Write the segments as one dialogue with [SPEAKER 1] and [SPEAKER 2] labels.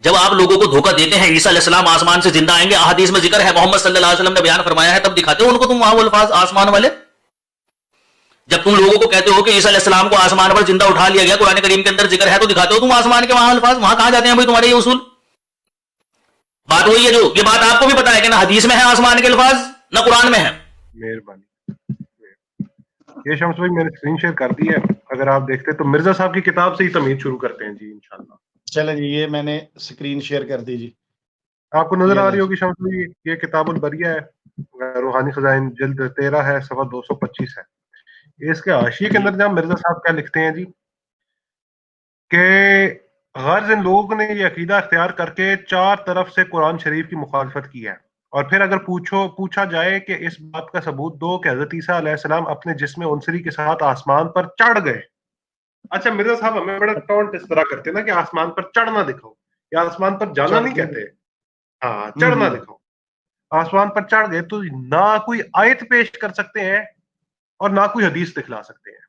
[SPEAKER 1] جب آپ لوگوں کو دھوکہ دیتے ہیں عیسیٰ علیہ السلام آسمان سے زندہ آئیں گے، احادیث میں ذکر ہے، محمد صلی اللہ علیہ وسلم نے بیان فرمایا ہے، تب دکھاتے ہو ان کو تم وہاں وہ الفاظ آسمان والے؟ جب تم لوگوں کو کہتے ہو کہ عیسیٰ علیہ السلام کو آسمان پر زندہ اٹھا لیا گیا، قرآن کریم کے اندر ذکر ہے، تو دکھاتے ہو تم آسمان کے وہاں الفاظ؟ وہاں کہاں جاتے ہیں بھائی تمہارے یہ اصول؟ بات وہی ہے، جو یہ بات آپ کو بھی پتا ہے کہ نہ حدیث میں ہے آسمان کے الفاظ نہ قرآن میں ہے.
[SPEAKER 2] مہربانی. یہ شمس بھائی میں نے اسکرین شیئر کر دی ہے، اگر آپ دیکھتے تو مرزا صاحب کی کتاب سے ہی تمہید شروع کرتے ہیں جی انشاءاللہ.
[SPEAKER 3] چلیں جی، یہ میں نے اسکرین شیئر کر دی جی.
[SPEAKER 2] آپ کو نظر آ رہی ہوگی شمس بھائی، یہ کتاب البریہ ہے، روحانی خزائن جلد 13 ہے، صفحہ 225 ہے. اس کے حاشیے کے اندر جہاں مرزا صاحب کیا لکھتے ہیں جی کہ غرض ان لوگوں نے یہ عقیدہ اختیار کر کے چار طرف سے قرآن شریف کی مخالفت کی ہے، اور پھر اگر پوچھا جائے کہ اس بات کا ثبوت دو کہ حضرت عیسیٰ علیہ السلام اپنے جسم عنصری کے ساتھ آسمان پر چڑھ گئے. اچھا مرزا صاحب ہمیں بڑا ٹونٹ اس طرح کرتے نا کہ آسمان پر چڑھنا دکھاؤ، یا آسمان پر جانا نہیں کہتے، ہاں چڑھنا دکھاؤ. آسمان پر چڑھ گئے تو نہ کوئی آیت پیش کر سکتے ہیں اور نہ کوئی حدیث دکھلا سکتے ہیں،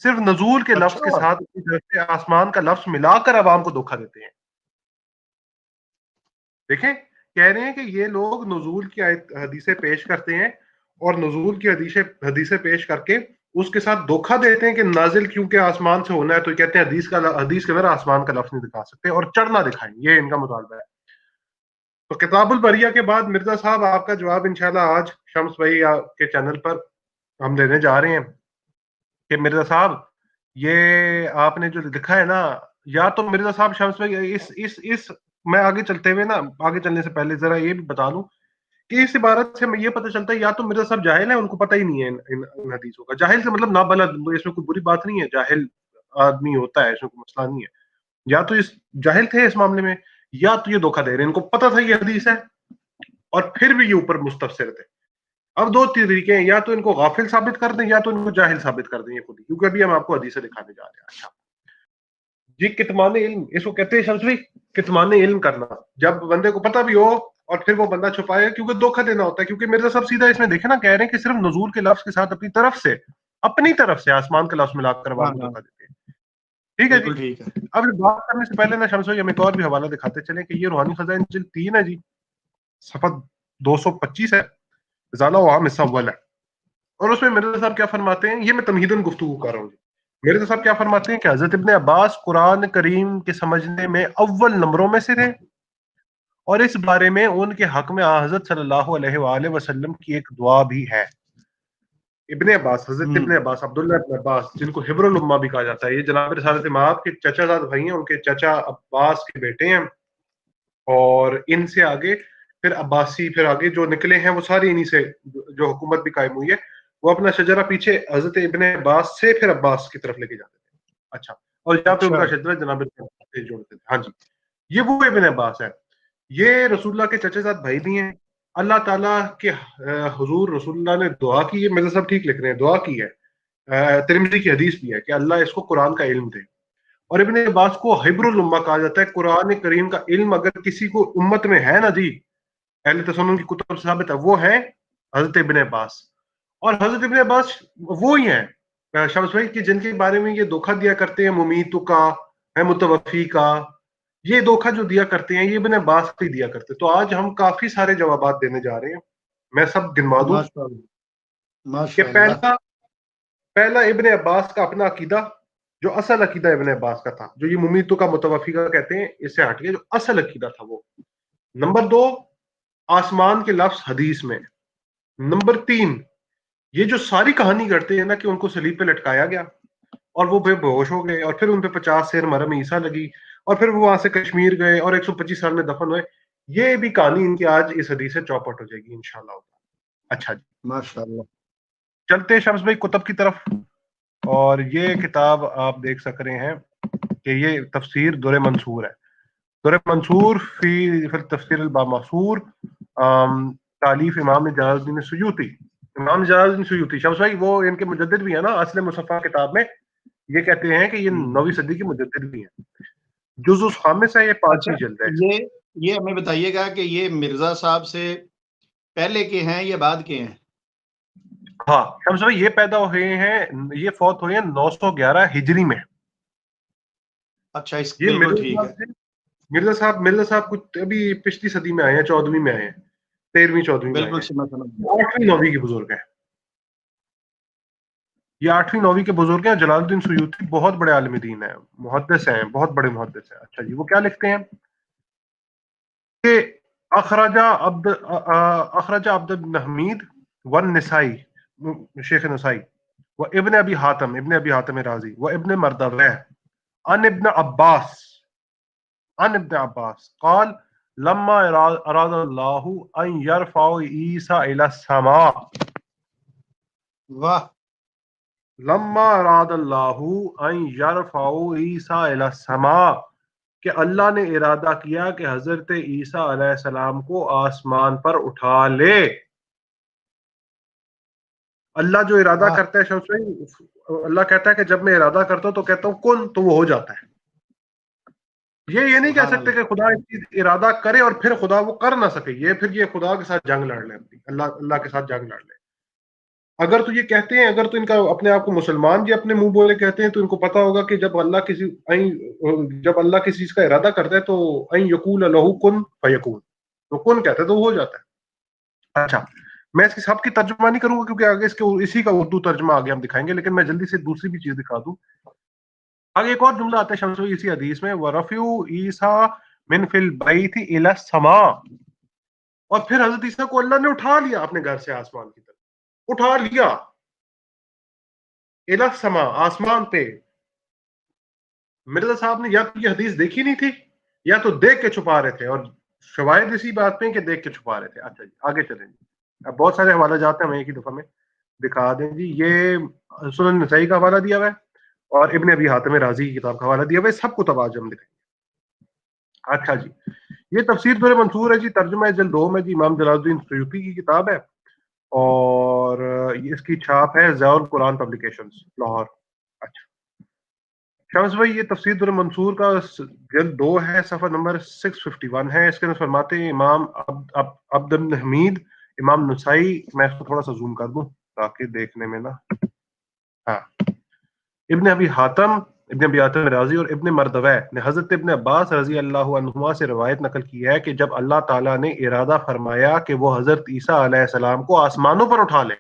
[SPEAKER 2] صرف نزول کے لفظ کے ساتھ اپنی طرف سے آسمان کا لفظ ملا کر عوام کو دھوکہ دیتے ہیں. دیکھیں کہہ رہے ہیں کہ یہ لوگ نزول کی حدیثیں پیش کرتے ہیں اور نزول کی حدیثیں پیش کر کے اس کے ساتھ دھوکہ دیتے ہیں کہ نازل کیونکہ آسمان سے ہونا ہے تو کہتے ہیں حدیث کے اندر آسمان کا لفظ نہیں دکھا سکتے اور چڑھنا دکھائیں، یہ ان کا مطالبہ ہے. تو کتاب البریہ کے بعد مرزا صاحب آپ کا جواب انشاءاللہ آج شمس بھائی کے چینل پر ہم دینے جا رہے ہیں کہ مرزا صاحب یہ آپ نے جو لکھا ہے نا، یا تو مرزا صاحب شمس بھائی اس میں آگے چلتے ہوئے نا، آگے چلنے سے پہلے ذرا یہ بھی بتا دوں کہ اس عبارت سے میں یہ پتہ چلتا ہے یا تو مرزا صاحب جاہل ہیں، ان کو پتہ ہی نہیں ہے ان حدیثوں کا. جاہل سے مطلب نابلد، اس میں کوئی بری بات نہیں ہے، جاہل آدمی ہوتا ہے، اس میں کوئی مسئلہ نہیں ہے. یا تو اس جاہل تھے اس معاملے میں، یا تو یہ دھوکہ دے رہے ہیں، ان کو پتہ تھا یہ حدیث ہے اور پھر بھی یہ اوپر مستفسر تھے. اب دو طریقے ہیں، یا تو ان کو غافل ثابت کر دیں یا تو ان کو جاہل ثابت کر دیں یہ خود ہی، کیونکہ ابھی ہم آپ کو حدیثیں دکھانے جا رہے ہیں. اچھا جی، کتمان علم اس کو کہتے ہیں شمس بھائی، کتمان علم کرنا، جب بندے کو پتہ بھی ہو اور پھر وہ بندہ چھپائے، کیونکہ دھوکہ دینا ہوتا ہے. کیونکہ مرزا صاحب سیدھا اس میں دیکھیں نا کہہ رہے ہیں کہ صرف نزول کے لفظ کے ساتھ اپنی طرف سے آسمان کا لفظ ملا کر عوام کو دھوکہ دیتے ہیں. ٹھیک ہے جی. اب بات کرنے سے پہلے نا شمس بھائی ہم ایک اور بھی حوالہ دکھاتے چلیں کہ یہ روحانی خزائن جلد 3 ہے جی، صفحہ 225 ہے، ازالہ و عام حصہ اول ہے. اور اس میں مرزا صاحب کیا فرماتے ہیں، یہ میں تمہیداً گفتگو کر رہا ہوں جی. مرزا صاحب کیا فرماتے ہیں کہ حضرت ابن عباس قرآن کریم کے سمجھنے میں اول نمبروں میں سے تھے، اور اس بارے میں ان کے حق میں حضرت صلی اللہ علیہ وآلہ وسلم کی ایک دعا بھی ہے. ابن عباس، حضرت ابن عباس، عبداللہ ابن عباس، جن کو حبر الامہ بھی کہا جاتا ہے، یہ جناب رسالت مآب کے چچا زاد بھائی ہیں، ان کے چچا عباس کے بیٹے ہیں، اور ان سے آگے پھر عباسی پھر آگے جو نکلے ہیں وہ ساری انہی سے جو حکومت بھی قائم ہوئی ہے، وہ اپنا شجرہ پیچھے حضرت ابن عباس سے پھر عباس کی طرف لے کے جاتے تھے. اچھا، اور یہاں پہ ان کا شجرہ جناب سے جوڑتے تھے. ہاں جی، یہ وہ ابن عباس ہے، یہ رسول اللہ کے چچا زاد بھائی بھی ہیں. اللہ تعالیٰ کے حضور رسول اللہ نے دعا کی ہے، مرزا صاحب ٹھیک لکھ رہے ہیں، دعا کی ہے، ترمذی کی حدیث بھی ہے کہ اللہ اس کو قرآن کا علم دے. اور ابن عباس کو حبر الامہ کہا جاتا ہے. قرآن کریم کا علم اگر کسی کو امت میں ہے نا جی، اہل تسنن کی کتب سے ثابت ہے، وہ ہے حضرت ابن عباس. اور حضرت ابن عباس وہی ہیں شمس بھائی کہ جن کے بارے میں یہ دھوکہ دیا کرتے ہیں ممیتو کا، متوفی کا، یہ دھوکہ جو دیا کرتے ہیں یہ ابن عباس ہی دیا کرتے. تو آج ہم کافی سارے جوابات دینے جا رہے ہیں، میں سب گنوا دوں کہ پہلا ابن عباس کا اپنا عقیدہ جو اصل عقیدہ ابن عباس کا تھا، جو یہ ممیتو کا متوفی کا کہتے ہیں، اس سے ہٹ کے جو اصل عقیدہ تھا وہ. نمبر 2، آسمان کے لفظ حدیث میں. نمبر 3، یہ جو ساری کہانی کرتے ہیں نا کہ ان کو صلیب پہ لٹکایا گیا اور وہ بے ہوش ہو گئے اور پھر ان پہ 50 سیر مرہم عیسیٰ لگی اور پھر وہ وہاں سے کشمیر گئے اور 125 سال میں دفن ہوئے، یہ بھی کہانی ان کی آج اس حدیث سے چوپٹ ہو جائے گی انشاءاللہ. اچھا جی،
[SPEAKER 3] ماشاءاللہ.
[SPEAKER 2] چلتے شمس بھائی کتب کی طرف. اور یہ کتاب آپ دیکھ سک رہے ہیں کہ یہ تفسیر در منصور ہے، در منصور فی تفسیر الباماسور، تالیف امام جلال الدین سیوطی. امام جلال الدین سیوطی شمس بھائی وہ ان کے مجدد بھی ہیں نا، اصل مصفح کتاب میں یہ کہتے ہیں کہ یہ 9ویں صدی کے مجدد بھی ہیں. جزء خامس ہے، یہ 5ویں جلد ہے.
[SPEAKER 3] یہ ہمیں بتائیے گا کہ یہ مرزا صاحب سے پہلے کے ہیں یا بعد کے ہیں؟
[SPEAKER 2] ہاں شمس بھائی یہ پیدا ہوئے ہیں، یہ فوت ہوئے ہیں 911 ہجری میں.
[SPEAKER 3] اچھا، بالکل ٹھیک ہے.
[SPEAKER 2] مرزا صاحب کچھ ابھی پچھلی صدی میں آئے ہیں، 14ویں میں آئے ہیں، 13ویں 14ویں میں آئے
[SPEAKER 3] بالکل
[SPEAKER 2] ہیں، 8ویں 9ویں کے بزرگ ہیں، یہ 8ویں 9ویں کے بزرگ ہیں. جلال الدین سیوطی بہت بڑے عالم دین ہیں، محدث ہیں، بہت بڑے محدث ہیں. اچھا جی، وہ کیا لکھتے ہیں کہ اخرج عبد بن حمید والنسائی، شیخ نسائی، و ابن ابی حاتم رازی، و ابن مردویہ عن ابن عباس قال لما اراد اللہ ان یرفع عیسی الی السماء،
[SPEAKER 3] واہ،
[SPEAKER 2] لما اراد اللہ ان یرفع عیسی الی السماء، کہ اللہ نے ارادہ کیا کہ حضرت عیسیٰ علیہ السلام کو آسمان پر اٹھا لے. اللہ جو ارادہ کرتا ہے شمس بھائی، اللہ کہتا ہے کہ جب میں ارادہ کرتا ہوں تو کہتا ہوں کن، تو وہ ہو جاتا ہے. یہ نہیں کہہ سکتے کہ خدا اس چیز ارادہ کرے اور پھر خدا وہ کر نہ سکے، یہ خدا کے ساتھ جنگ لڑ لے، اللہ کے ساتھ جنگ لڑ لے. اگر تو یہ کہتے ہیں، اگر تو ان کا اپنے آپ کو مسلمان جی اپنے منہ بولے کہتے ہیں، تو ان کو پتا ہوگا کہ جب اللہ کسی چیز کا ارادہ کرتا ہے تو این یقول لہ کن فیکون، تو کن کہتا ہے تو وہ ہو جاتا ہے. اچھا، میں اس کی سب کی ترجمہ نہیں کروں گا کیونکہ آگے اسی کا اردو ترجمہ آگے ہم دکھائیں گے، لیکن میں جلدی سے دوسری بھی چیز دکھا دوں. آگے ایک اور جملہ آتا ہے شمس بھائی اسی حدیث میں، وَرَفْعُ عِیسیٰ مِن فِی الْبَیْتِ إِلَى السَّمَاءِ، اور پھر حضرت عیسیٰ کو اللہ نے اٹھا لیا اپنے گھر سے آسمان کی طرف، اٹھا لیا اِلَى السَّمَاء، آسمان پہ. مرزا صاحب نے یا تو یہ حدیث دیکھی نہیں تھی یا تو دیکھ کے چھپا رہے تھے، اور شواہد اسی بات پہ کہ دیکھ کے چھپا رہے تھے. اچھا جی، آگے چلیں جی. اب بہت سارے حوالہ جاتے ہیں، ہمیں ایک ہی دفعہ میں دکھا دیں جی. یہ سنن نسائی کا حوالہ دیا ہوا ہے اور ابن ابی حاتم رازی کی کتاب کا حوالہ دیا ہوا ہے، سب کو تباج ہم دکھائیں گے. اچھا جی، یہ تفسیر در منصور ہے جی، ترجمہ جلد 2 میں جی، امام جلال الدین سیوطی کی کتاب ہے، اور اس کی چھاپ ہے ضیاء القرآن پبلیکیشنز، لاہور. اچھا شمس بھائی، یہ تفسیر در منصور کا جلد 2 ہے، صفحہ نمبر 651 ہے. اس کے اندر فرماتے ہیں امام عبد بن حمید، امام نسائی، میں اس کو تھوڑا سا زوم کر دوں تاکہ دیکھنے میں نا، ہاں، ابن ابی حاتم رازی اور ابن مردویہ نے حضرت ابن عباس رضی اللہ عنہما سے روایت نقل کی ہے کہ جب اللہ تعالیٰ نے ارادہ فرمایا کہ وہ حضرت عیسیٰ علیہ السلام کو آسمانوں پر اٹھا لے